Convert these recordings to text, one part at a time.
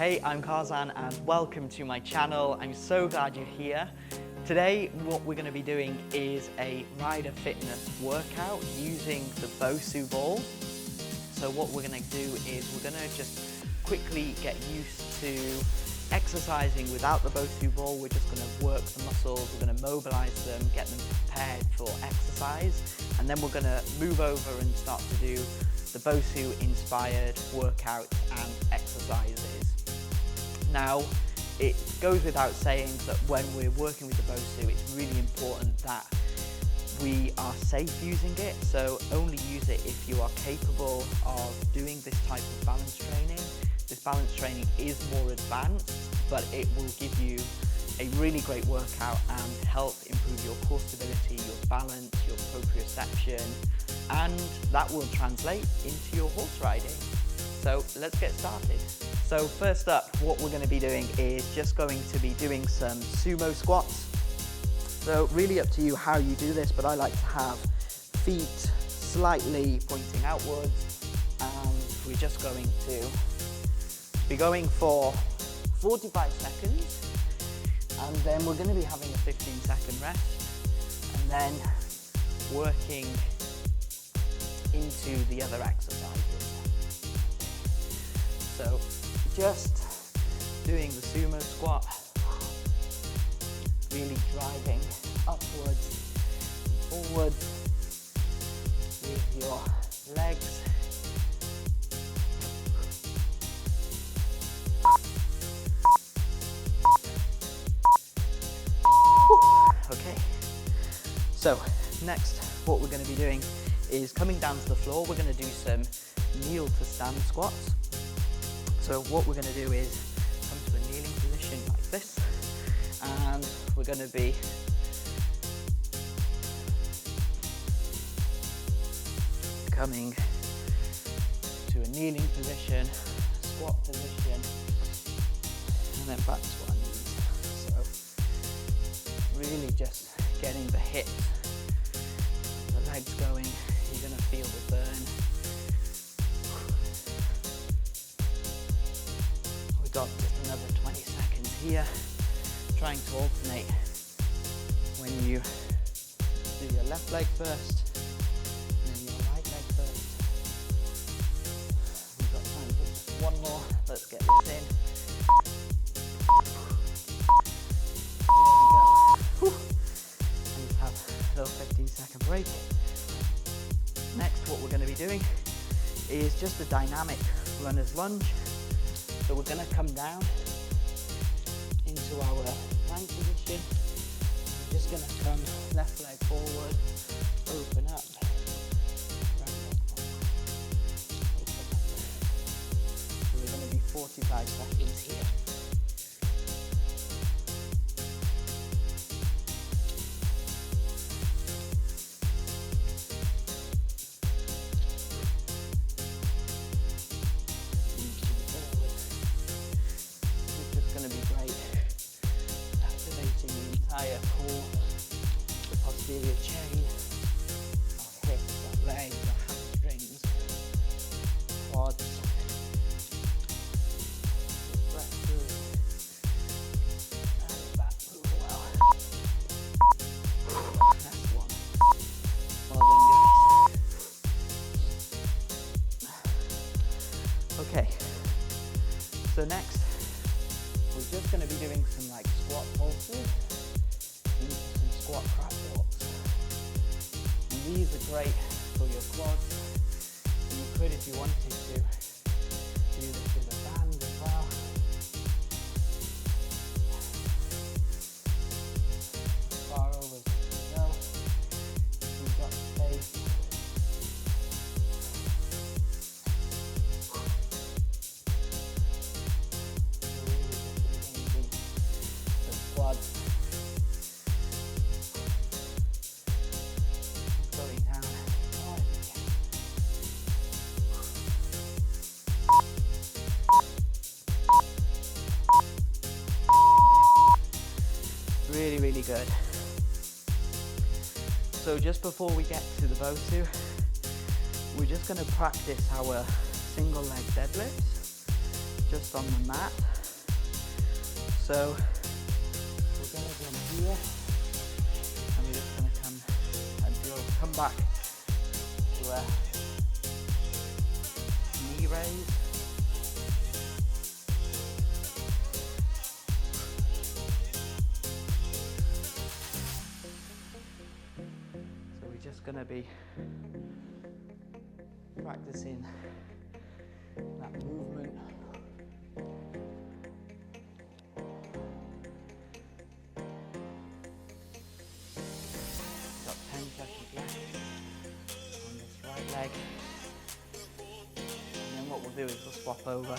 Hey, I'm Karzan and welcome to my channel. I'm so glad you're here. Today, what we're going to be doing is a rider fitness workout using the BOSU ball. So what we're going to do is we're going to just quickly get used to exercising without the BOSU ball. We're just going to work the muscles, we're going to mobilize them, get them prepared for exercise, and then we're going to move over and start to do the BOSU inspired workouts and exercises. Now, it goes without saying that when we're working with the BOSU, it's really important that we are safe using it. So only use it if you are capable of doing this type of balance training. This balance training is more advanced, but it will give you a really great workout and help improve your core stability, your balance, your proprioception, and that will translate into your horse riding. So let's get started. So first up, what we're going to be doing is just going to be doing some sumo squats. So really up to you how you do this, but I like to have feet slightly pointing outwards, and we're just going to be going for 45 seconds, and then we're going to be having a 15-second rest, and then working into the other exercises. So just doing the sumo squat, really driving upwards, forwards with your legs. Okay, so next what we're going to be doing is coming down to the floor. We're going to do some kneel to stand squats. So what we're going to do is come to a kneeling position like this, and we're going to be coming to a kneeling position, squat position, and then back to our knees. So really just getting the hips, the legs going. You're going to feel the burn. We've got just another 20 seconds here, trying to alternate when you do your left leg first, and then your right leg first. We've got time for just one more. Let's get this in. There we go. Whew. And just have a little 15-second break. Next, what we're going to be doing is just a dynamic runner's lunge. So we're going to come down into our plank position. We're just going to come left leg forward, open up, right leg forward, open up. So we're going to be 45 seconds here. Core, the posterior chain, our hips, our legs, our hamstrings, quads, breath through, and back move well. Last one. Well done, guys. Okay, so next we're just going to be doing some like squat pulses. Some squat crab walks. And these are great for your quads. And you could, if you wanted to, do this with a band as well. As far over as you can go. You've got space. Really just engaging the quads. Really good. So just before we get to the BOSU, we're just going to practice our single leg deadlifts. just on the mat. So we're going to go here, and we're just going to come and come back to a knee raise. So we're just going to be practicing that movement. Got 10 seconds left on this right leg. And then what we'll do is we'll swap over.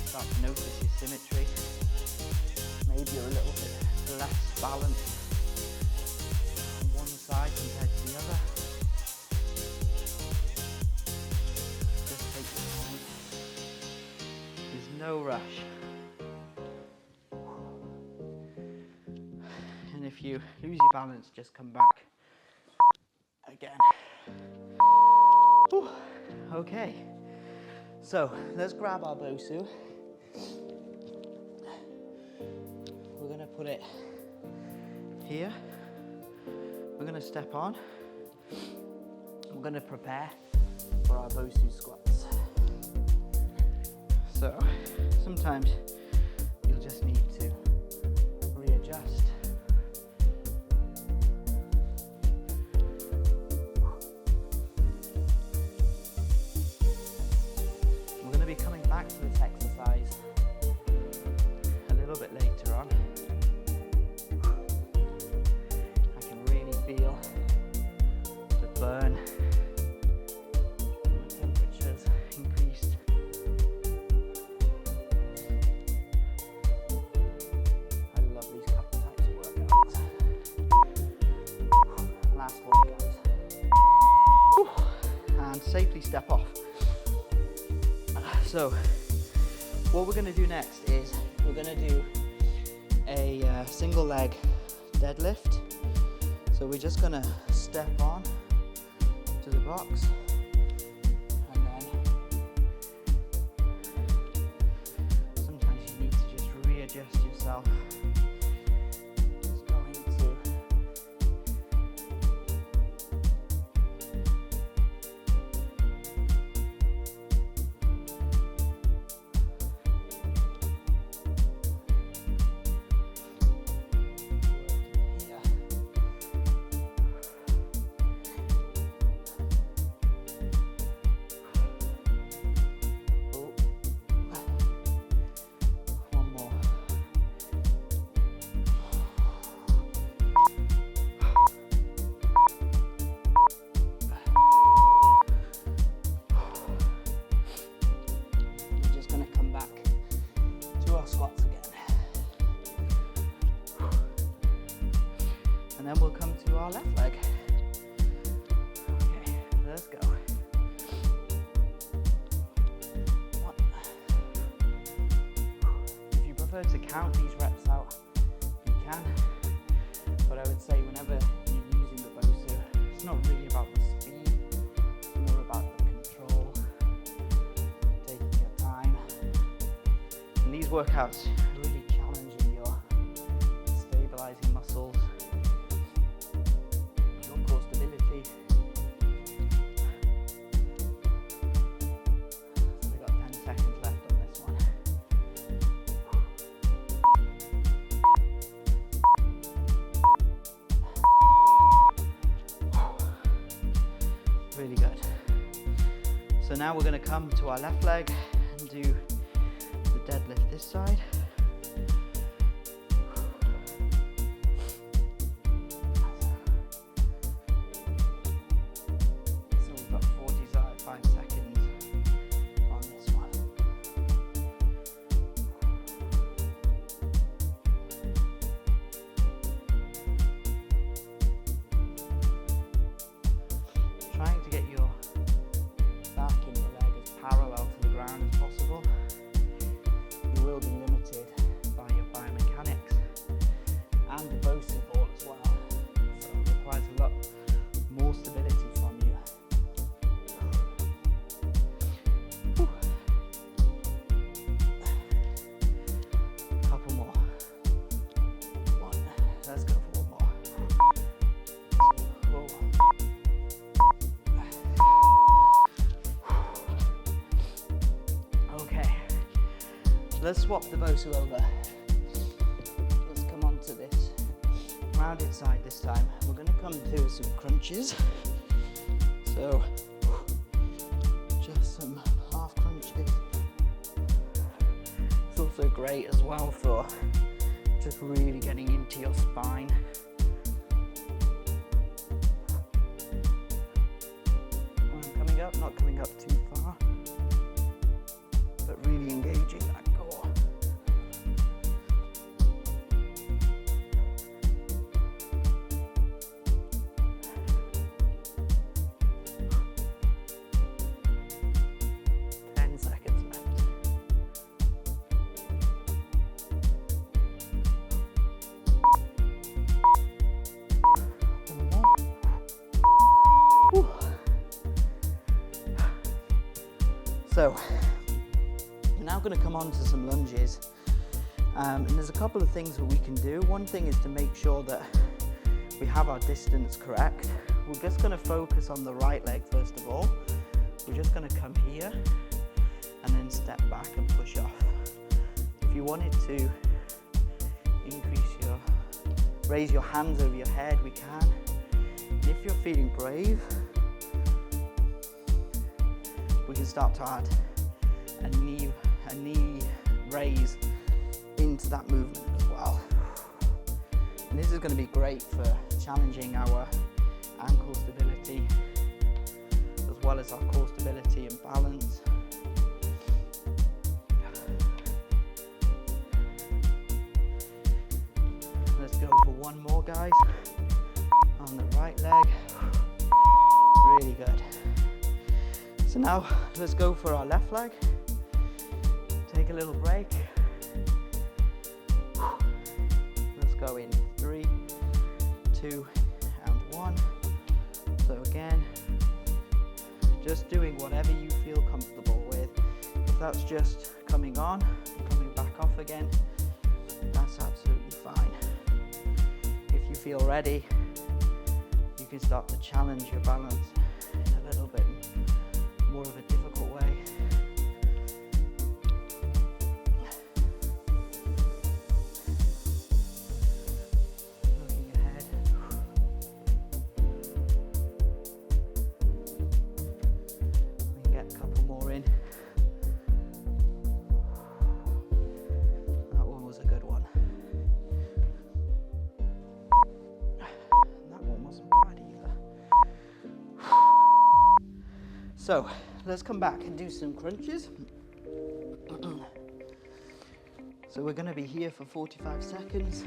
Start to notice your symmetry. Maybe you're a little bit less balanced on one side compared to the other. Just take your time. There's no rush. And if you lose your balance, just come back again. Whew. Okay, so let's grab our BOSU. We're going to put it here. We're going to step on. We're going to prepare for our BOSU squats. So sometimes you'll just need to readjust. We're going to be coming back to this exercise a little bit later on. I can really feel the burn. My temperature's increased. I love these types of workouts. Last one, guys. And safely step off. So what we're going to do next is we're going to do a single leg deadlift. So we're just going to step on to the box, and then sometimes you need to just readjust yourself. Just going to squats again. And then we'll come to our left leg. Okay, let's go. 1. If you prefer to count these reps out, you can. But I would say whenever you're using the BOSU, it's not really about the speed, it's more about the control, taking your time. And these workouts are really challenging your stabilizing muscles, your core stability. So we've got 10 seconds left on this one. Really good. So now we're going to come to our left leg and do the deadlift this side. So we've got 45 seconds on this one. let's swap the BOSU over. Let's come on to this rounded side this time. We're going to come to some crunches. So just some half crunches. It's also great as well for just really getting into your spine. When I'm coming up, not coming up too far, but really engaging that core. So we're now going to come on to some lunges, and there's a couple of things that we can do. One thing is to make sure that we have our distance correct. We're just going to focus on the right leg first of all. We're just going to come here and then step back and push off. If you wanted to raise your hands over your head, we can. And if you're feeling brave, we can start to add a knee raise into that movement as well. And this is going to be great for challenging our ankle stability as well as our core stability and balance. Let's go for one more, guys, on the right leg. Really good. So now let's go for our left leg. Take a little break. Let's go in 3, 2, and 1. So again, just doing whatever you feel comfortable with. If that's just coming on, coming back off again, that's absolutely fine. If you feel ready, you can start to challenge your balance in a little bit more of a difficult way. Looking ahead. We can get a couple more in. That one was a good one. That one wasn't bad either. So let's come back and do some crunches. So we're going to be here for 45 seconds.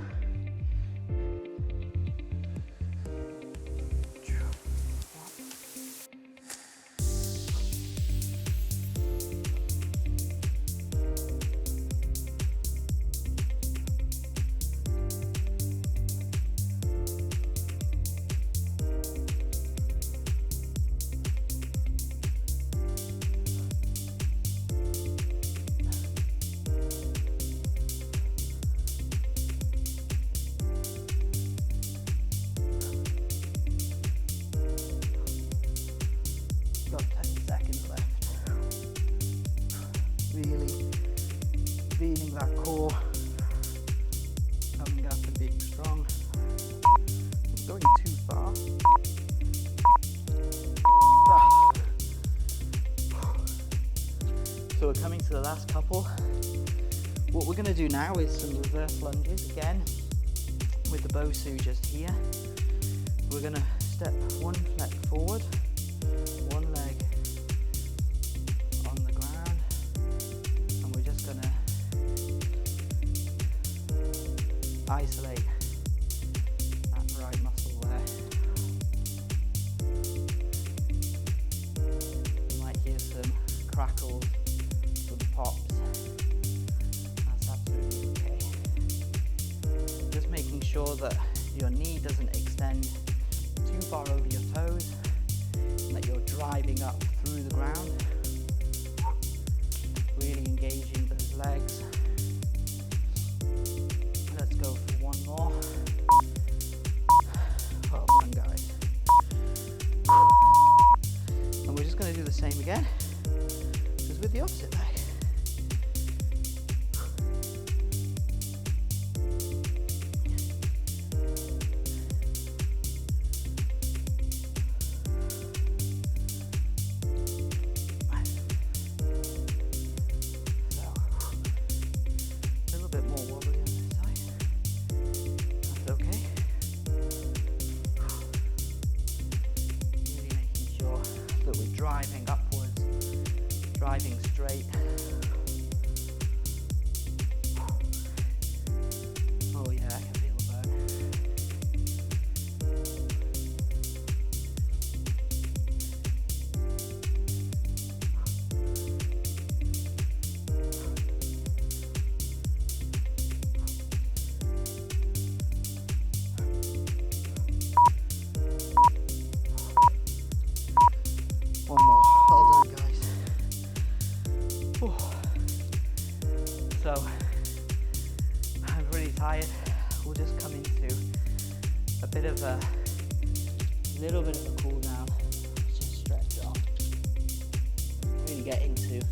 Got 10 seconds left. Really feeling that core coming up and being strong. Not going too far. So we're coming to the last couple. What we're going to do now is some reverse lunges again with the BOSU just here. We're going to step one leg forward, one leg on the ground, and we're just going to isolate that right muscle there. You might hear some crackles, some pops. That's absolutely okay. Just making sure that your knee doesn't extend too far over your toes and that you're driving up through the ground. Really engaging those legs. Let's go for one more. Well done, guys. And we're just going to do the same again, just with the opposite leg. we're driving upwards, driving straight. Oh yeah, I can feel the burn. One more. Well done, guys. Whew. So, I'm pretty tired. We'll just come into a bit of a little bit of a cool down. Just stretch off. Really get into hamstrings here.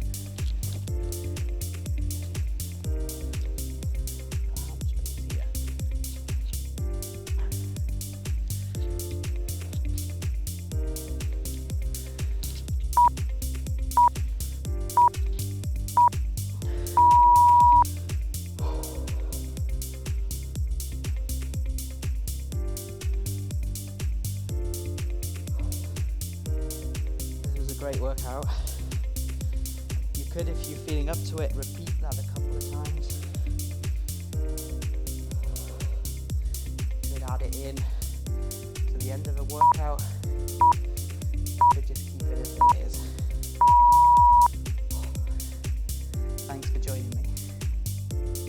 This was a great workout. You could, if you're feeling up to it, repeat that a couple of times. You could add it in to the end of a workout. You could just keep it as it is. Thanks for joining me.